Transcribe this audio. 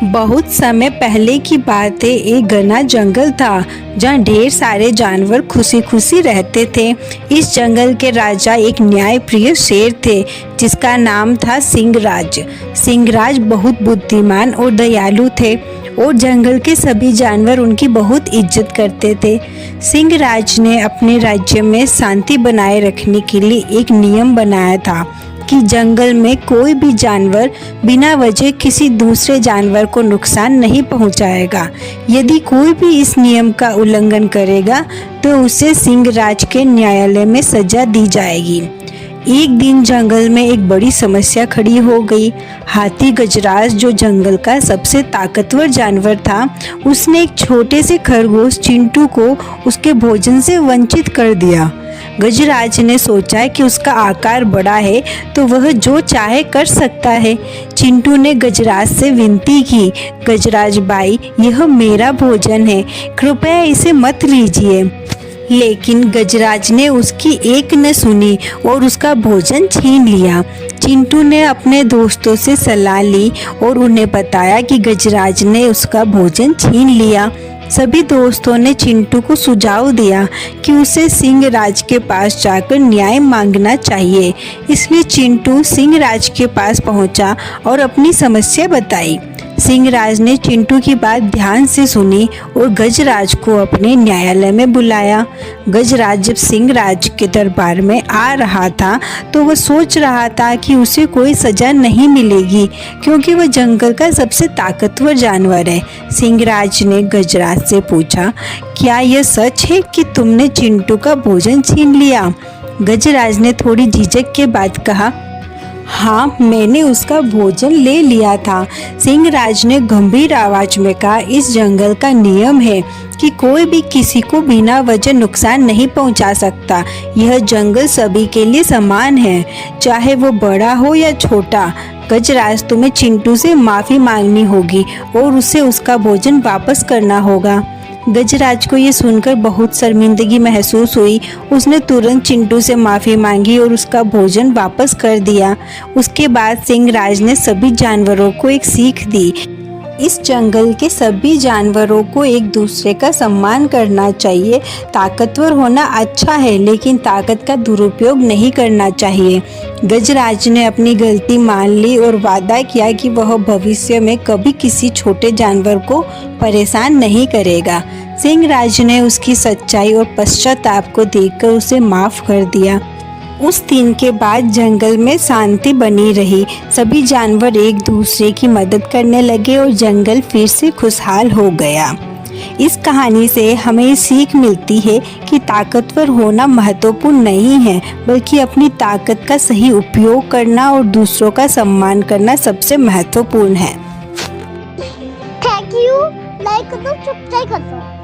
बहुत समय पहले की बात है। एक घना जंगल था जहाँ ढेर सारे जानवर खुशी खुशी रहते थे। इस जंगल के राजा एक न्यायप्रिय शेर थे जिसका नाम था सिंहराज। सिंहराज बहुत बुद्धिमान और दयालु थे और जंगल के सभी जानवर उनकी बहुत इज्जत करते थे। सिंहराज ने अपने राज्य में शांति बनाए रखने के लिए एक नियम बनाया था कि जंगल में कोई भी जानवर बिना वजह किसी दूसरे जानवर को नुकसान नहीं पहुंचाएगा। यदि कोई भी इस नियम का उल्लंघन करेगा तो उसे सिंहराज के न्यायालय में सजा दी जाएगी। एक दिन जंगल में एक बड़ी समस्या खड़ी हो गई। हाथी गजराज, जो जंगल का सबसे ताकतवर जानवर था, उसने एक छोटे से खरगोश चिंटू को उसके भोजन से वंचित कर दिया। गजराज ने सोचा कि उसका आकार बड़ा है तो वह जो चाहे कर सकता है। चिंटू ने गजराज से विनती की, गजराज भाई, यह मेरा भोजन है, कृपया इसे मत लीजिए। लेकिन गजराज ने उसकी एक न सुनी और उसका भोजन छीन लिया। चिंटू ने अपने दोस्तों से सलाह ली और उन्हें बताया कि गजराज ने उसका भोजन छीन लिया। सभी दोस्तों ने चिंटू को सुझाव दिया कि उसे सिंहराज के पास जाकर न्याय मांगना चाहिए। इसलिए चिंटू सिंहराज के पास पहुंचा और अपनी समस्या बताई। सिंहराज ने चिंटू की बात ध्यान से सुनी और गजराज को अपने न्यायालय में बुलाया। गजराज जब सिंहराज के दरबार में आ रहा था तो वह सोच रहा था कि उसे कोई सजा नहीं मिलेगी क्योंकि वह जंगल का सबसे ताकतवर जानवर है। सिंहराज ने गजराज से पूछा, क्या यह सच है कि तुमने चिंटू का भोजन छीन लिया? गजराज ने थोड़ी झिझक के बाद कहा, हाँ, मैंने उसका भोजन ले लिया था। सिंहराज ने गंभीर आवाज में कहा, इस जंगल का नियम है कि कोई भी किसी को बिना वजह नुकसान नहीं पहुंचा सकता। यह जंगल सभी के लिए समान है, चाहे वो बड़ा हो या छोटा। गजराज, तुम्हें चिंटू से माफ़ी मांगनी होगी और उसे उसका भोजन वापस करना होगा। गजराज को ये सुनकर बहुत शर्मिंदगी महसूस हुई। उसने तुरंत चिंटू से माफ़ी मांगी और उसका भोजन वापस कर दिया। उसके बाद सिंहराज ने सभी जानवरों को एक सीख दी। इस जंगल के सभी जानवरों को एक दूसरे का सम्मान करना चाहिए। ताकतवर होना अच्छा है लेकिन ताकत का दुरुपयोग नहीं करना चाहिए। गजराज ने अपनी गलती मान ली और वादा किया कि वह भविष्य में कभी किसी छोटे जानवर को परेशान नहीं करेगा। सिंहराज ने उसकी सच्चाई और पश्चाताप को देखकर उसे माफ़ कर दिया। उस दिन के बाद जंगल में शांति बनी रही। सभी जानवर एक दूसरे की मदद करने लगे और जंगल फिर से खुशहाल हो गया। इस कहानी से हमें सीख मिलती है कि ताकतवर होना महत्वपूर्ण नहीं है, बल्कि अपनी ताकत का सही उपयोग करना और दूसरों का सम्मान करना सबसे महत्वपूर्ण है। Thank you. लाइक करो, सब्सक्राइब करो।